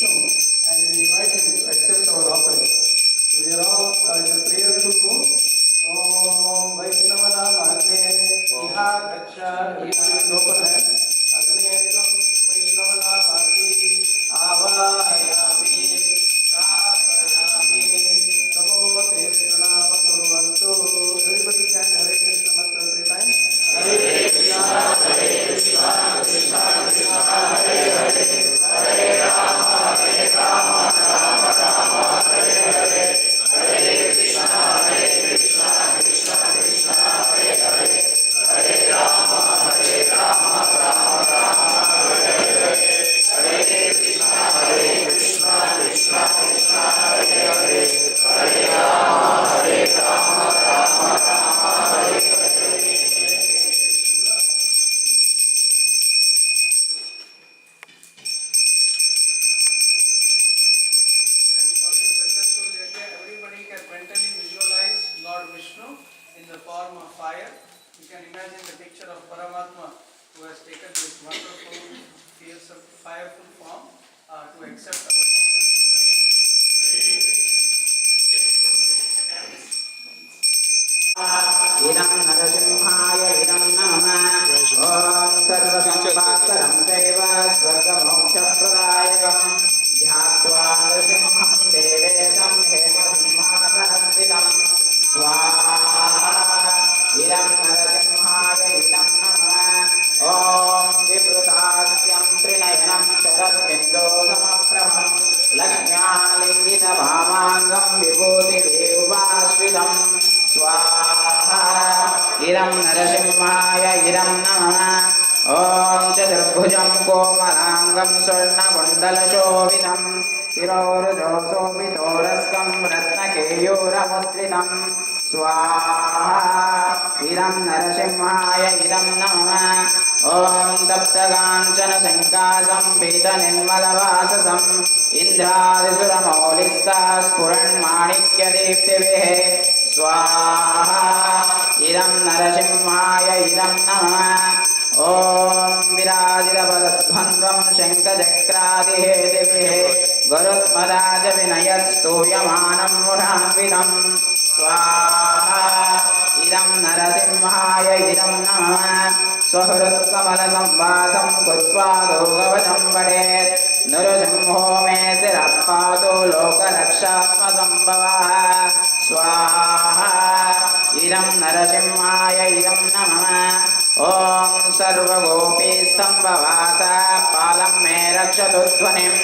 Vishnu and we invite him to accept our offering. So we are all in a prayerful mood. Om Vaishnavana Agne Iha Gacha. With open hand. Agni Ekam Vaishnavana Marti Avahayami Sapayami Namo Te Pranama Kurvantu. Everybody chant Hare Krishna mantra 3 times. Hare Krishna, Hare Krishna, Krishna Krishna, Hare Hare, Hare Rama, Hare Rama, Rama Rama, Hare Hare, Hare Krishna, Krishna Krishna, Hare Hare, Hare Rama, Hare Rama, Rama Rama, Hare Hare, Hare Krishna, Krishna Krishna, Hare Hare, Hare Rama, Hare Rama, Rama Rama, Hare Hare. Everybody can mentally visualize Lord Vishnu in the form of fire. You can imagine the picture of Paramatma who has taken this wonderful, fearsome, fireful form to accept our offering. Idam Narasimhaya idam namah. Om sarvasamvatsaram deva swargamokshapradaayakam. Dhyatva narasimham devetam hemasimhasanasthidam. Swaha. Idam Narasimhaya idam namah. Om vibhrutasyam trinayanam sharat-indo samapraham. Lakshmyalingita bhamangam vibhuti-devvashridam. Swaha. Idam Narasimhaya idam namah. Om Chaturbhujam komalangam swarnakundalashovitam. Tirorjosopitoraskam ratnakeyuramustritam. Swaha. Idam Narasimhaya idam namah. Om Taptakanchana Sankasam Pita-nirmalavasasam Indradisuramaulistas Puranmanikya-deeptivihe. Swaha. Idam Narasimhaya idam namah. Om Virajitapadadbhandvam Shankhachakradihedevihe Garutmadaja Vinayastooyamanam Mudhanvidam. Swaha. Idam Narasimhaya idam namah. Swahrutkamalasambhasam kutva dogavacham padet. Narasimho me sirappato lokarakshatmasambhavah. Swaha. Idam Narasimhaya idam namah. Om sarvagopistambhavasa palam me rakshatu dhvanim.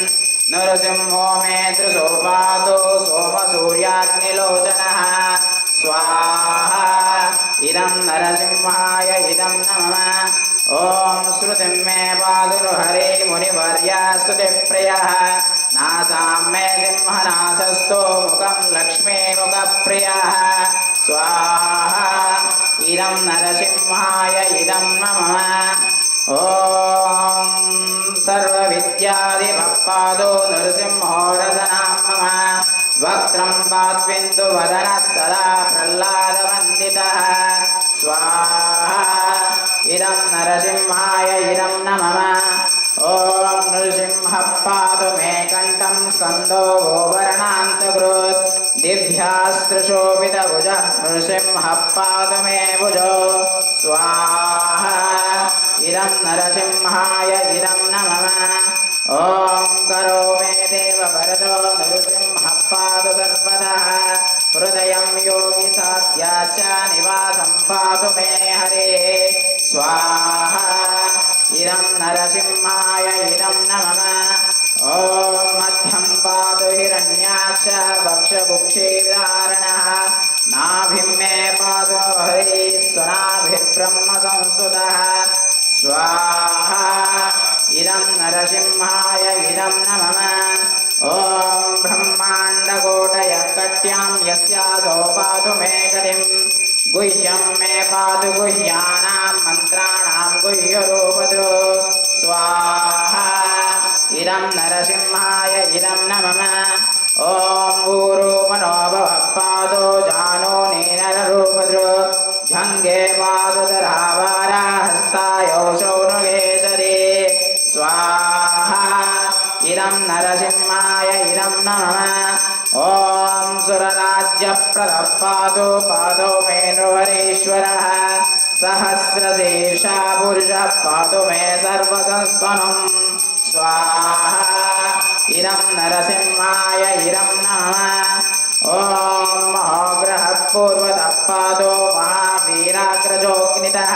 Narasimho me trisopato somasuryagnilochanah. Swaha. Idam Narasimhaya idam namah. Om Shrutim me paduruhare munivarya stuti-priyah. Nasam me simhanasasto mukam lakshmi mukapriyah. Swaha. Idam Narasimhaya idam namah. Om sarvavidyadipapado narasimho rasanamah. Vaktram patsvindu vadanas sada prahlada-vanditah. Swaha. Idam Narasimhaya idam namah. Om Nrsimha padu me kantam skando govarnantagrut. Divyastrashobhita bhujah Nrsimha padu me bhujo. Swaha. Idam Narasimhaya idam namah. Om karo me deva bharado Nrsimha padu sarvadah. Hrudayam yogi sadhyacha nivasam padu me hare. Swaha. Idam Narasimhaya idam namah. Om madhyam padu hiranyaksha vaksha-bhukshe-vidaranah. Nabhim me padu hari swanabhi-brahma samsutah. Swaha. Idam Narasimhaya idam namah. Om brahmanda-kotaya-katyam yasyaso padu me gatim. Guhyam me padu guhyanam mantranam guhyaropadu. Swaha. Idam Narasimhaya idam namah. Om Guru Manobhava padu jano nenararopadu. Jhange padu dharavara hastayo shaunageshari. Swaha. इदं नरसिंहाय इदं नमः ॐ सुरराज्यप्रदः पादो पादो मे नृहरीश्वरः सहस्रशीर्षा पुरुषः पादो मे सर्वसंस्पनं स्वाहा इदं नरसिंहाय इदं नमः ॐ महाग्रहः पूर्वतः पादो महावीराग्रजोऽग्नितः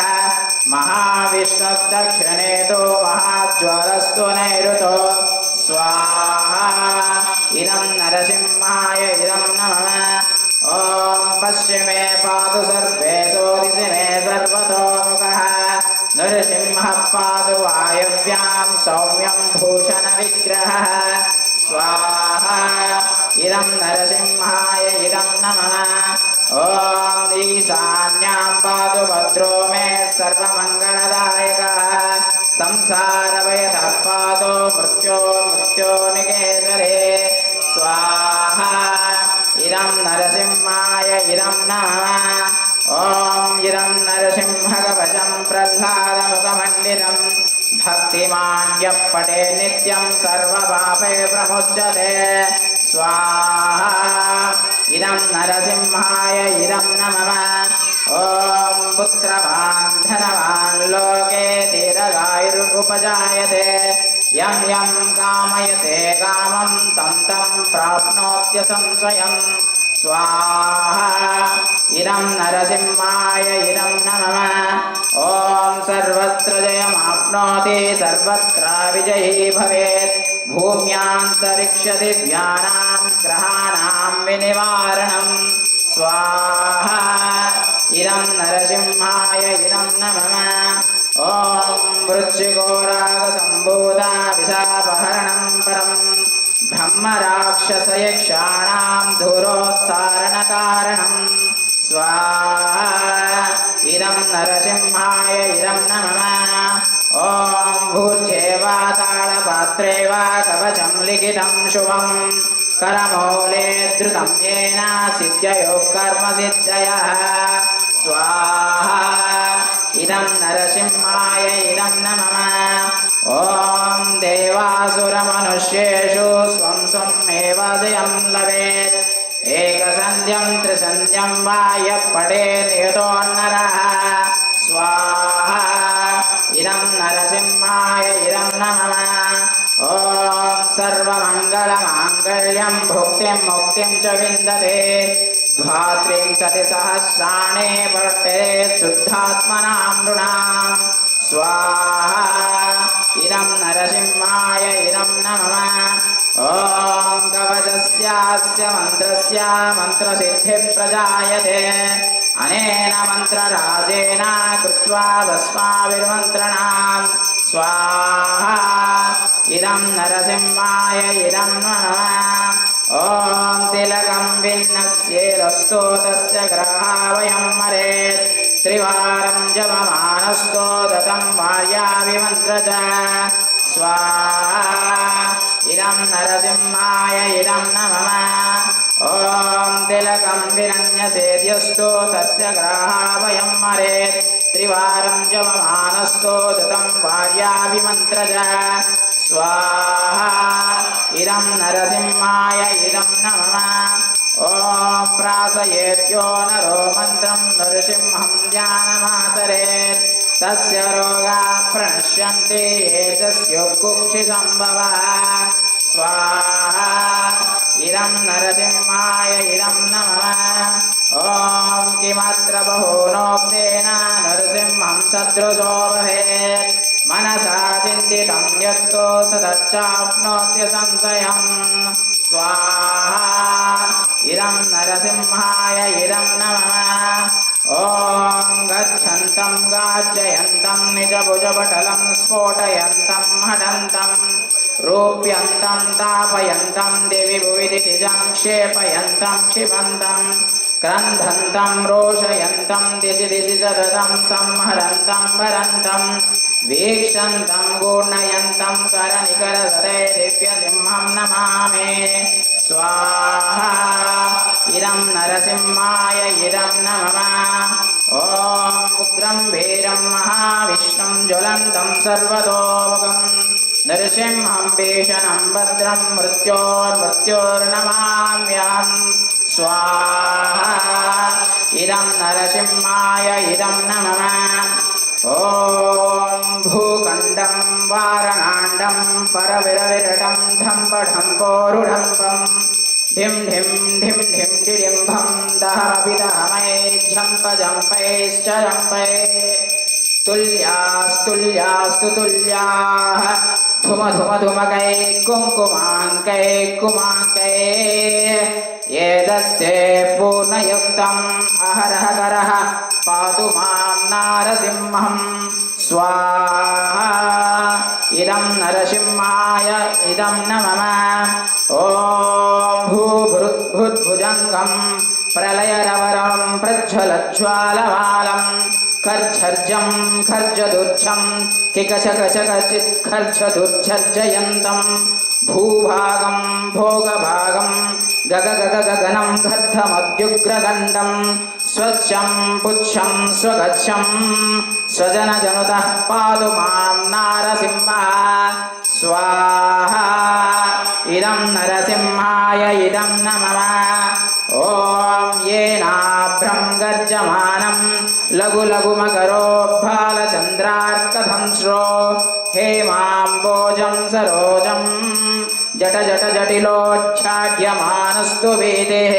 महाविष्णुर्दक्षिणेतो महाज्वलस्तु नैऋतो स्वाहा इदं नरसिंहाय इदं नमः ॐ पश्चिमे पातु सर्वेषु दिशि मे सर्वतोमुखः नरसिंहः पातु वायव्यां सौम्यं भूषणविग्रहः स्वाहा इदं नरसिंहाय इदं नमः ॐ ईशान्यां पातु भद्रो मे सर्वमङ्गलदायकः संसारभयतः पातु मृत्योर्मृत्योनिकेतरे स्वाहा इदं नरसिंहाय इदं नमः ॐ इदं नरसिंहकवचं प्रह्लादमुखमण्डितं भक्तिमान् यः पठे नित्यं सर्वपापे प्रमुच्यते स्वाहा इदं नरसिंहाय इदं नमः ॐ पुत्रवान् धनवान् लोके दीर्घायुरुपजायते यं यं कामयते कामं तं तं प्राप्नोत्यसंशयं स्वाहा इदं नरसिंहाय इदं नमः ॐ सर्वत्र जयमाप्नोति सर्वत्र विजयी भवेत् भूम्यान्तरिक्षदिव्यानां ग्रहाणां विनिवारणं स्वाहा इदं नरसिंहाय इदं नमः ॐ वृश्चिकोरागसम्भूता विशापहरणं परं ब्रह्मराक्षसयक्षाणां धूरोत्सारणकारणं स्वाहा इदं नरसिंहाय इदं नमः ॐ भूर्जेवातालपात्रे वा कवचं लिखितं शुभं करमूले धृतं येन सिद्ध्ययो कर्मसिद्धयः स्वाहा इदं नरसिंहाय इदं नमः ॐ देवासुरमनुष्येषु स्वं स्वमेव जयं लभेत् एकसन्ध्यं त्रिसन्ध्यं वा यः पठे नियतो नरः स्वाहा इदं नरसिंहाय इदं नमः ॐ सर्वमङ्गलमाङ्गल्यं भुक्तिं मुक्तिं च विन्दते द्वात्रिंशतिसहस्राणि वर्तेत् शुद्धात्मनां नृणां स्वाहा इदं नरसिंहाय इदं नमः ॐ कवचस्यास्य मन्त्रस्य मन्त्रसिद्धिप्रजायते अनेन मन्त्रराजेन कृत्वा भस्माभिर्मन्त्रणां स्वाहा इदं नरसिंहाय इदं नमः ॐ तिलकं विन्नस्येदस्तो तस्य ग्रहा वयं मरेत् त्रिवारं जपमानस्तो दतं भार्याभिमन्त्रज स्वाहा इदं नरसिंहाय इदं नमः ॐ तिलकं विनन्यसेद्यस्तो तस्य ग्रहा वयं मरेत् त्रिवारं जपमानस्तो दतं भार्याभिमन्त्रज स्वाहा इदं नरसिंहाय इदं नमः ॐ प्रासयेद्यो नरो मन्त्रं नरसिंहं ध्यानमाचरेत् तस्य रोगाः प्रणश्यन्ति ये तस्योकुक्षिसम्भवः स्वाहा इदं नरसिंहाय इदं नमः ॐ किमत्र बहूनोक्तेन नरसिंहं सदृशो भवेत् मनसा चिन्तितं यत्तो सदच्चाप्नोत्य संशयं स्वाहा इदं नरसिंहाय इदं नमः ॐ गच्छन्तं गाज्जयन्तं निजभुजपटलं स्फोटयन्तं हडन्तं रूप्यन्तं तापयन्तं दिवि भुवि दितिजं क्षेपयन्तं क्षिपन्तं क्रन्धन्तं रोषयन्तं दिशि दिशि सततं संहरन्तं भरन्तं वीक्षन्तं गूर्णयन्तं करनिकरसरे दिव्यसिंहं नमामि स्वाहा इदं नरसिंहाय इदं नमः ॐ उग्रं वीरं महाविष्णुं ज्वलन्तं सर्वतोमुखं नृसिंहं भीषणं भद्रं मृत्योर्मृत्योर्नमाम्यहं स्वाहा इदं नरसिंहाय इदं नमः ॐ भूखण्डं वारणाण्डं परविरविरटं ढम्पढम्पोरुढम्पं ढिं ढिं ढिं ढिं डिडिम्भं दहमपि दहमै झम्पझम्पैश्च झम्पै तुल्यास्तुल्यास्तु तुल्याः धुम धुम धुमकै कुङ्कुमाङ्कै कुमाङ्कै एतस्ते पूर्णयुक्तम् अहरः करः पातु मां नारसिंहं स्वाहा इदं नरसिंहाय इदं नमः ॐ भूभृद्भुजङ्गं प्रलयरवरं प्रज्वलज्वालमालं खर्झर्जं खर्जदुर्जं किकचकचकचित् खर्जदुर्झर्जयन्तं भूभागं भोगभागं गगगगगगनं गद्धमद्युग्रगण्डं स्वच्छं पुच्छं स्वगच्छं स्वजनजनुतः पातु मां नारसिंहः स्वाहा इदं नरसिंहाय इदं नमः ॐ येनाभ्रं गर्जमानं लघु लघुमकरोद्भालचन्द्रार्कधंस्रो हेमाम्बोजं सरोजं जट जट जटिलोच्छाड्यमानस्तु वीतिः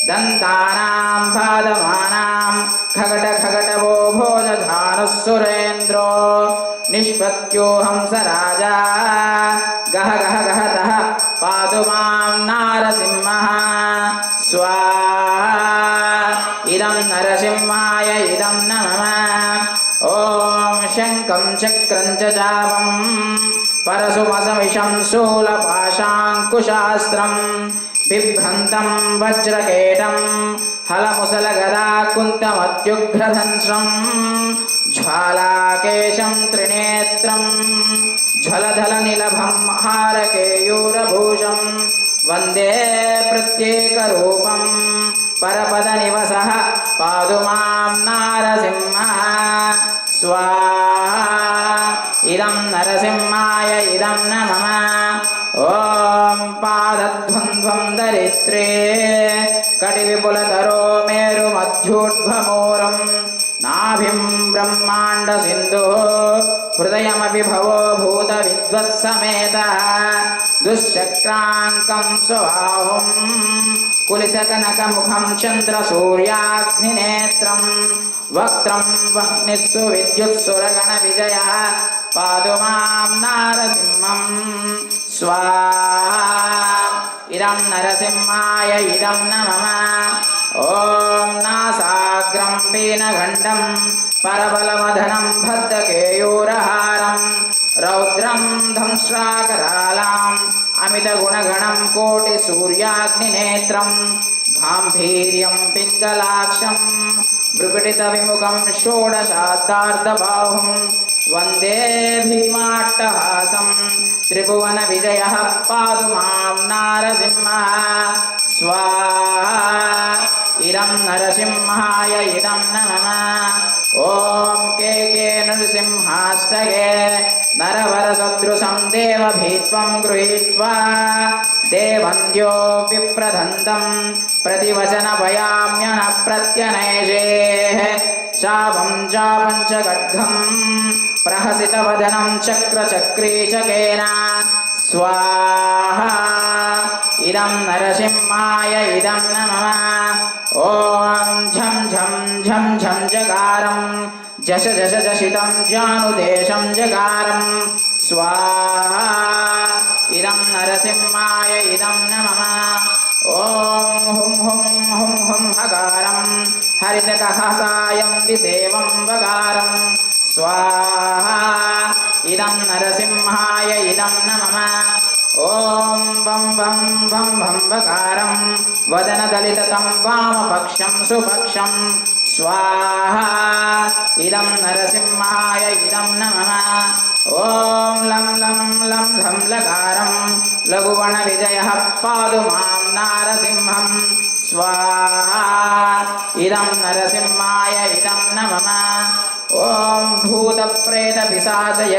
दन्तानां पादमानां खगट खगटवो भोजधानुः सुरेन्द्रो निष्पत्योऽहं स राजा गह गह गहतः पातु मां नारसिंहः स्वाहा इदं नरसिंहाय इदं नमः ॐ शङ्खं चक्रं च चापं परशुमसमिषं शूलपाशाङ्कुशास्त्रं बिभ्रन्तं वज्रकेटं हलमुसलगदा कुन्तमत्युग्रधंस्रं ज्वालाकेशं त्रिनेत्रं ज्वलधलनिलभं हारकेयूरभूषं वन्दे प्रत्येकरूपं परपदनिवसः पातु मां नारसिंहः स्वाहा इदं नरसिंहाय इदं नमः ॐ पादध्वन्द्वं दरित्रे कटिविपुलतरो मेरुमध्योर्ध्वमूलं नाभिं ब्रह्माण्डसिन्धुः हृदयमपि भवो भूतविद्वत्समेतः दुश्चक्राङ्कं स्वबाहुं कुलिसकनकमुखं चन्द्रसूर्याग्निनेत्रं वक्त्रं वह्निस्सु विद्युत्सुरगणविजयः पातु मां नारसिंहं स्वाहा इदं नरसिंहाय इदं नमः ॐ नासाग्रं पीनघण्टं परबलमधनं भद्रकेयूरहारं रौद्रं धंस्राकरालाम् अमितगुणगणं कोटिसूर्याग्निनेत्रं गाम्भीर्यं पिङ्गलाक्षं भ्रुकुटितविमुखं षोडशाब्दार्धबाहुं वन्दे भीमाट्टहासं त्रिभुवनविजयः पातु मां नारसिंहः स्वाहा इदं नरसिंहाय इदं नमः ॐ के नृसिंहाष्टके नरवरसदृशं देवभीत्वं गृहीत्वा देवन्द्यो विप्रदन्तं प्रतिवचनभयाम्यनः प्रत्यनैषेः शापं चापं च खड्गं प्रहसितवदनं चक्रचक्रीचकेन स्वाहा इदं नरसिंहाय इदं नमः ॐ झं झं झं झं जकारं जश जश जशितं जानुदेशं जकारं स्वाहा इदं नरसिंहाय इदं नमः ॐ हुं हुं हुं हुं हकारं हरितकहसायं विसेवं वकारं स्वाहा इदं नरसिंहाय इदं नमः ॐ वं वं वं वं वकारं वदनदलितं वामपक्षं सुपक्षं स्वाहा इदं नरसिंहाय इदं नमः ॐ लं लं लं लं लकारं लघुवणविजयः पातु मां नारसिंहं स्वाहा इदं नरसिंहाय इदं नमः ॐ भूतप्रेतपिशाचयक्ष